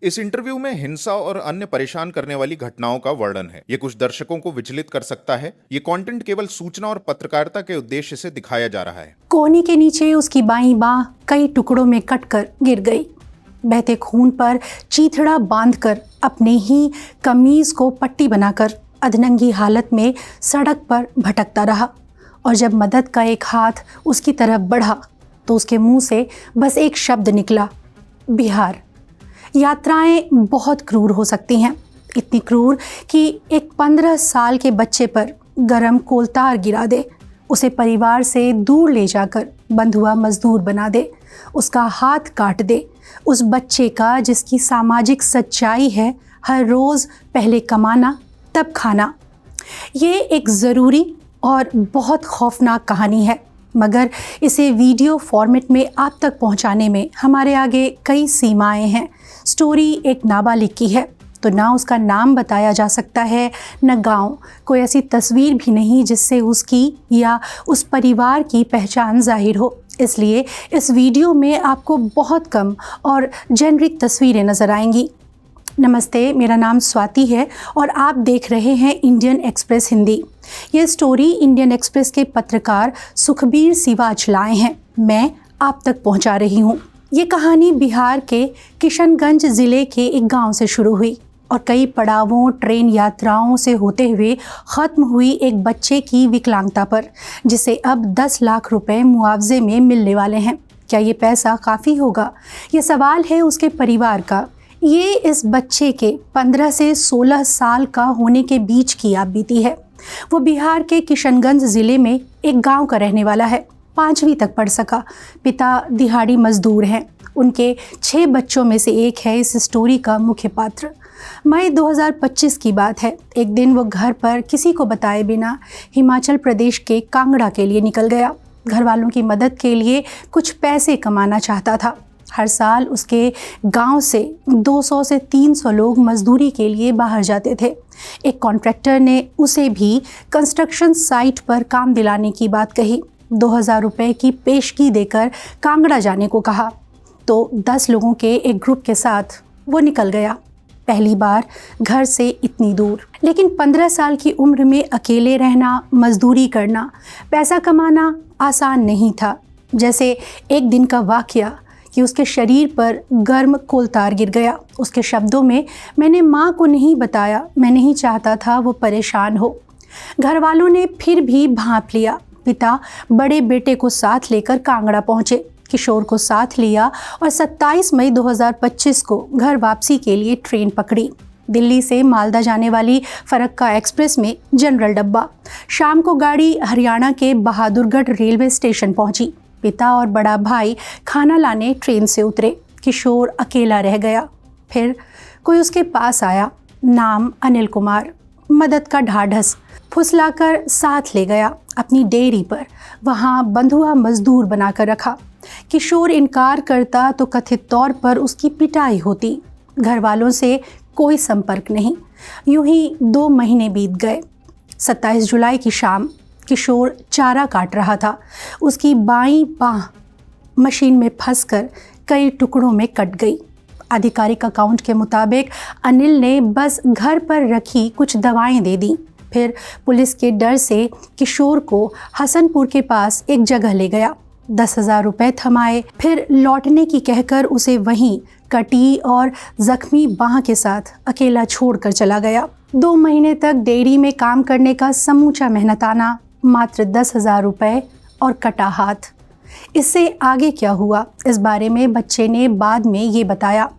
इस इंटरव्यू में हिंसा और अन्य परेशान करने वाली घटनाओं का वर्णन है। ये कुछ दर्शकों को विचलित कर सकता है। ये कंटेंट केवल सूचना और पत्रकारिता के उद्देश्य से दिखाया जा रहा है। कोहनी के नीचे उसकी बाईं बांह कई टुकड़ों में कटकर गिर गई। बहते खून पर चीथड़ा बांधकर अपने ही कमीज को पट्टी बनाकर अधनंगी हालत में सड़क पर भटकता रहा। और जब मदद का एक हाथ उसकी तरफ बढ़ा तो उसके मुंह से बस एक शब्द निकला, बिहार। यात्राएं बहुत क्रूर हो सकती हैं, इतनी क्रूर कि एक 15 साल के बच्चे पर गरम कोलतार गिरा दे, उसे परिवार से दूर ले जाकर बंधुआ मजदूर बना दे, उसका हाथ काट दे, उस बच्चे का जिसकी सामाजिक सच्चाई है हर रोज़ पहले कमाना तब खाना। ये एक ज़रूरी और बहुत खौफनाक कहानी है, मगर इसे वीडियो फॉर्मेट में आप तक पहुंचाने में हमारे आगे कई सीमाएं हैं। स्टोरी एक नाबालिग की है तो ना उसका नाम बताया जा सकता है, न गांव, कोई ऐसी तस्वीर भी नहीं जिससे उसकी या उस परिवार की पहचान जाहिर हो। इसलिए इस वीडियो में आपको बहुत कम और जेनरिक तस्वीरें नज़र आएंगी। नमस्ते, मेरा नाम स्वाति है और आप देख रहे हैं इंडियन एक्सप्रेस हिंदी। ये स्टोरी इंडियन एक्सप्रेस के पत्रकार सुखबीर सिवाच लाए हैं, मैं आप तक पहुंचा रही हूं। ये कहानी बिहार के किशनगंज ज़िले के एक गांव से शुरू हुई और कई पड़ावों, ट्रेन यात्राओं से होते हुए ख़त्म हुई एक बच्चे की विकलांगता पर, जिसे अब 10 लाख रुपए मुआवजे में मिलने वाले हैं। क्या ये पैसा काफ़ी होगा? ये सवाल है उसके परिवार का। ये इस बच्चे के 15 से 16 साल का होने के बीच की आप बीती है। वो बिहार के किशनगंज ज़िले में एक गांव का रहने वाला है। 5वीं तक पढ़ सका। पिता दिहाड़ी मजदूर हैं। उनके 6 बच्चों में से एक है इस स्टोरी का मुख्य पात्र। मई 2025 की बात है। एक दिन वो घर पर किसी को बताए बिना हिमाचल प्रदेश के कांगड़ा के लिए निकल गया। घर वालों की मदद के लिए कुछ पैसे कमाना चाहता था। हर साल उसके गांव से 200 से 300 लोग मजदूरी के लिए बाहर जाते थे। एक कॉन्ट्रैक्टर ने उसे भी कंस्ट्रक्शन साइट पर काम दिलाने की बात कही। 2000 रुपये की पेशगी देकर कांगड़ा जाने को कहा तो 10 लोगों के एक ग्रुप के साथ वो निकल गया। पहली बार घर से इतनी दूर, लेकिन 15 साल की उम्र में अकेले रहना, मजदूरी करना, पैसा कमाना आसान नहीं था। जैसे एक दिन का वाकया कि उसके शरीर पर गर्म कोलतार गिर गया। उसके शब्दों में, मैंने माँ को नहीं बताया, मैं नहीं चाहता था वो परेशान हो। घर वालों ने फिर भी भांप लिया। पिता बड़े बेटे को साथ लेकर कांगड़ा पहुँचे, किशोर को साथ लिया और 27 मई 2025 को घर वापसी के लिए ट्रेन पकड़ी। दिल्ली से मालदा जाने वाली फरक्का एक्सप्रेस में जनरल डब्बा। शाम को गाड़ी हरियाणा के बहादुरगढ़ रेलवे स्टेशन पहुंची। पिता और बड़ा भाई खाना लाने ट्रेन से उतरे। किशोर अकेला रह गया। फिर कोई उसके पास आया, नाम अनिल कुमार। मदद का ढाढ़स फुसलाकर साथ ले गया अपनी डेयरी पर, वहाँ बंधुआ मजदूर बनाकर रखा। किशोर इनकार करता तो कथित तौर पर उसकी पिटाई होती। घर वालों से कोई संपर्क नहीं। यूं ही 2 महीने बीत गए। 27 जुलाई की शाम किशोर चारा काट रहा था। उसकी बाईं बांह मशीन में फंसकर कई टुकड़ों में कट गई। आधिकारिक अकाउंट के मुताबिक अनिल ने बस घर पर रखी कुछ दवाएं दे दी। फिर पुलिस के डर से किशोर को हसनपुर के पास एक जगह ले गया। 10,000 रुपये थमाए, फिर लौटने की कहकर उसे वहीं कटी और जख्मी बांह के साथ अकेला छोड़कर चला गया। 2 महीने तक डेयरी में काम करने का समूचा मेहनताना, मात्र 10,000 रुपये और कटा हाथ। इससे आगे क्या हुआ, इस बारे में बच्चे ने बाद में ये बताया।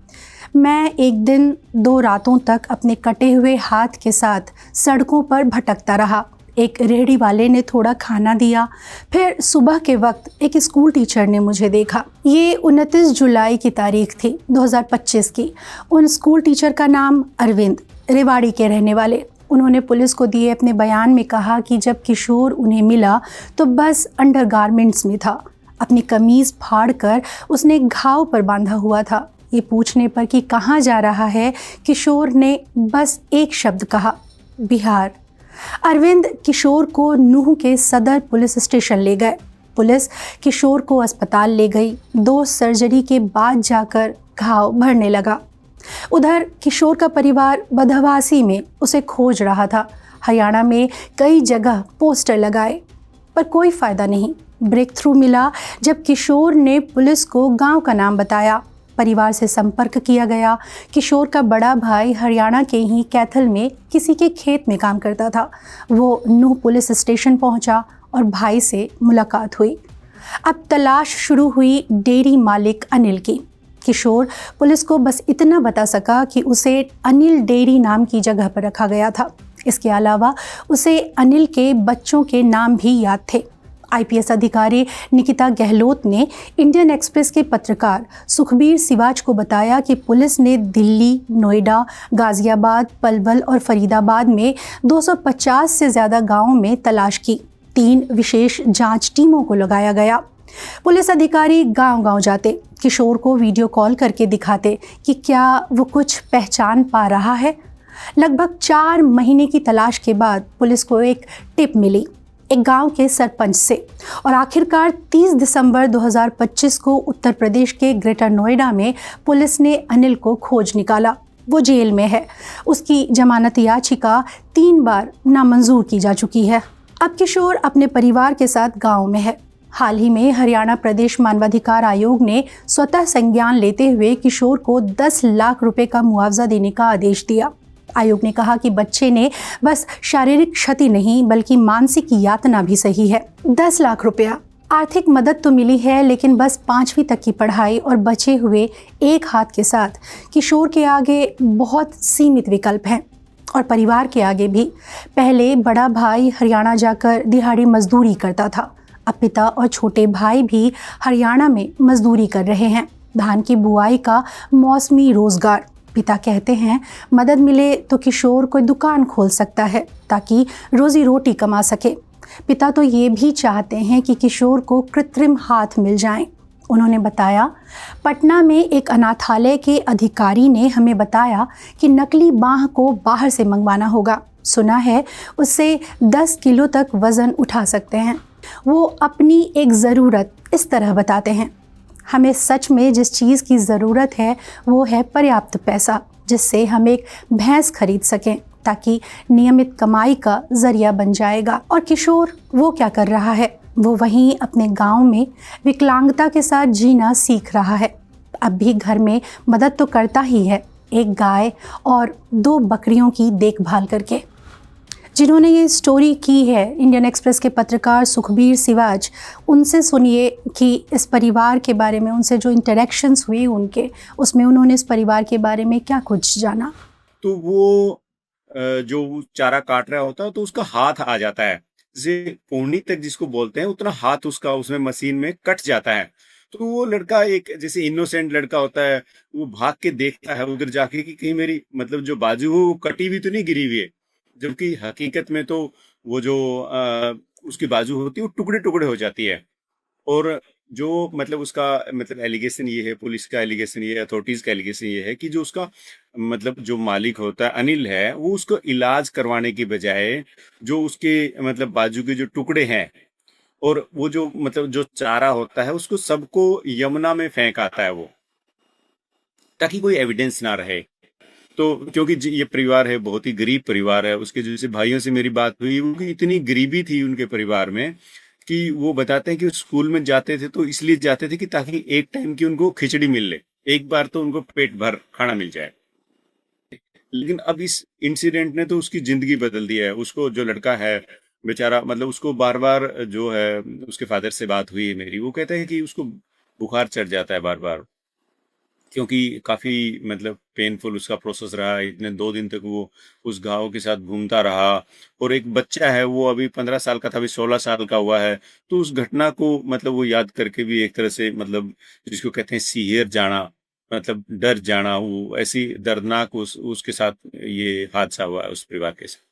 मैं एक दिन 2 रातों तक अपने कटे हुए हाथ के साथ सड़कों पर भटकता रहा। एक रेहड़ी वाले ने थोड़ा खाना दिया। फिर सुबह के वक्त एक स्कूल टीचर ने मुझे देखा। ये 29 जुलाई की तारीख थी 2025 की। उन स्कूल टीचर का नाम अरविंद, रेवाड़ी के रहने वाले। उन्होंने पुलिस को दिए अपने बयान में कहा कि जब किशोर उन्हें मिला तो बस अंडरगारमेंट्स में था। अपनी कमीज़ फाड़कर उसने घाव पर बांधा हुआ था। ये पूछने पर कि कहाँ जा रहा है, किशोर ने बस एक शब्द कहा, बिहार। अरविंद किशोर को नूह के सदर पुलिस स्टेशन ले गए। पुलिस किशोर को अस्पताल ले गई। 2 सर्जरी के बाद जाकर घाव भरने लगा। उधर किशोर का परिवार बदहवासी में उसे खोज रहा था। हरियाणा में कई जगह पोस्टर लगाए पर कोई फायदा नहीं। ब्रेक थ्रू मिला जब किशोर ने पुलिस को गांव का नाम बताया। परिवार से संपर्क किया गया। किशोर का बड़ा भाई हरियाणा के ही कैथल में किसी के खेत में काम करता था। वो नूह पुलिस स्टेशन पहुंचा और भाई से मुलाकात हुई। अब तलाश शुरू हुई डेयरी मालिक अनिल की। किशोर पुलिस को बस इतना बता सका कि उसे अनिल डेयरी नाम की जगह पर रखा गया था। इसके अलावा उसे अनिल के बच्चों के नाम भी याद थे। आईपीएस अधिकारी निकिता गहलोत ने इंडियन एक्सप्रेस के पत्रकार सुखबीर सिवाच को बताया कि पुलिस ने दिल्ली, नोएडा, गाजियाबाद, पलवल और फरीदाबाद में 250 से ज़्यादा गांवों में तलाश की। 3 विशेष जांच टीमों को लगाया गया। पुलिस अधिकारी गांव-गांव जाते, किशोर को वीडियो कॉल करके दिखाते कि क्या वो कुछ पहचान पा रहा है। लगभग 4 महीने की तलाश के बाद पुलिस को एक टिप मिली एक गांव के सरपंच से और आखिरकार 30 दिसंबर 2025 को उत्तर प्रदेश के ग्रेटर नोएडा में पुलिस ने अनिल को खोज निकाला। वो जेल में है। उसकी जमानत याचिका 3 बार नामंजूर की जा चुकी है। अब किशोर अपने परिवार के साथ गांव में है। हाल ही में हरियाणा प्रदेश मानवाधिकार आयोग ने स्वतः संज्ञान लेते हुए किशोर को 10 लाख रुपए का मुआवजा देने का आदेश दिया। आयोग ने कहा कि बच्चे ने बस शारीरिक क्षति नहीं बल्कि मानसिक यातना भी सही है। 10 लाख रुपया आर्थिक मदद तो मिली है, लेकिन बस 5वीं तक की पढ़ाई और बचे हुए एक हाथ के साथ किशोर के आगे बहुत सीमित विकल्प हैं और परिवार के आगे भी। पहले बड़ा भाई हरियाणा जाकर दिहाड़ी मजदूरी करता था। अब पिता और छोटे भाई भी हरियाणा में मजदूरी कर रहे हैं। धान की बुआई का मौसमी रोजगार। पिता कहते हैं मदद मिले तो किशोर कोई दुकान खोल सकता है ताकि रोजी रोटी कमा सके। पिता तो ये भी चाहते हैं कि किशोर को कृत्रिम हाथ मिल जाएं। उन्होंने बताया, पटना में एक अनाथालय के अधिकारी ने हमें बताया कि नकली बांह को बाहर से मंगवाना होगा। सुना है उससे 10 किलो तक वज़न उठा सकते हैं। वो अपनी एक ज़रूरत इस तरह बताते हैं, हमें सच में जिस चीज़ की ज़रूरत है वो है पर्याप्त पैसा, जिससे हम एक भैंस खरीद सकें ताकि नियमित कमाई का ज़रिया बन जाएगा। और किशोर वो क्या कर रहा है, वो वहीं अपने गांव में विकलांगता के साथ जीना सीख रहा है। अब भी घर में मदद तो करता ही है, एक गाय और 2 बकरियों की देखभाल करके। जिन्होंने ये स्टोरी की है इंडियन एक्सप्रेस के पत्रकार सुखबीर सिवाच, उनसे सुनिए कि इस परिवार के बारे में, उनसे जो इंटरेक्शंस हुई उनके, उसमें उन्होंने इस परिवार के बारे में क्या कुछ जाना। तो वो जो चारा काट रहा होता है तो उसका हाथ आ जाता है, जैसे पौनी तक जिसको बोलते हैं उतना हाथ उसका उसमें मशीन में कट जाता है। तो वो लड़का एक जैसे इनोसेंट लड़का होता है, वो भाग के देखता है उधर जाके कि कहीं मेरी मतलब जो बाजू हो वो कटी हुई तो नहीं गिरी हुई है, जबकि हकीकत में तो वो जो उसकी बाजू होती है वो टुकड़े टुकड़े हो जाती है। और जो मतलब उसका मतलब एलिगेशन ये है, पुलिस का एलिगेशन ये है, अथॉरिटीज का एलिगेशन ये है कि जो उसका मतलब जो मालिक होता है अनिल है, वो उसको इलाज करवाने की बजाय जो उसके मतलब बाजू के जो टुकड़े हैं और वो जो मतलब जो चारा होता है उसको सबको यमुना में फेंक आता है वो, ताकि कोई एविडेंस ना रहे। तो क्योंकि ये परिवार है बहुत ही गरीब परिवार है, उसके जैसे भाइयों से मेरी बात हुई, उनकी इतनी गरीबी थी उनके परिवार में कि वो बताते हैं कि स्कूल में जाते थे तो इसलिए जाते थे कि ताकि एक टाइम की उनको खिचड़ी मिल ले, एक बार तो उनको पेट भर खाना मिल जाए। लेकिन अब इस इंसिडेंट ने तो उसकी जिंदगी बदल दी है। उसको जो लड़का है बेचारा, मतलब उसको बार बार जो है उसके फादर से बात हुई है मेरी, वो कहते हैं कि उसको बुखार चढ़ जाता है बार बार, क्योंकि काफी मतलब पेनफुल उसका प्रोसेस रहा। इतने 2 दिन तक वो उस घाव के साथ घूमता रहा। और एक बच्चा है, वो अभी 15 साल का था, अभी 16 साल का हुआ है। तो उस घटना को मतलब वो याद करके भी एक तरह से मतलब जिसको कहते हैं सिहर जाना, मतलब डर जाना, वो ऐसी दर्दनाक उसके साथ ये हादसा हुआ है उस परिवार के साथ।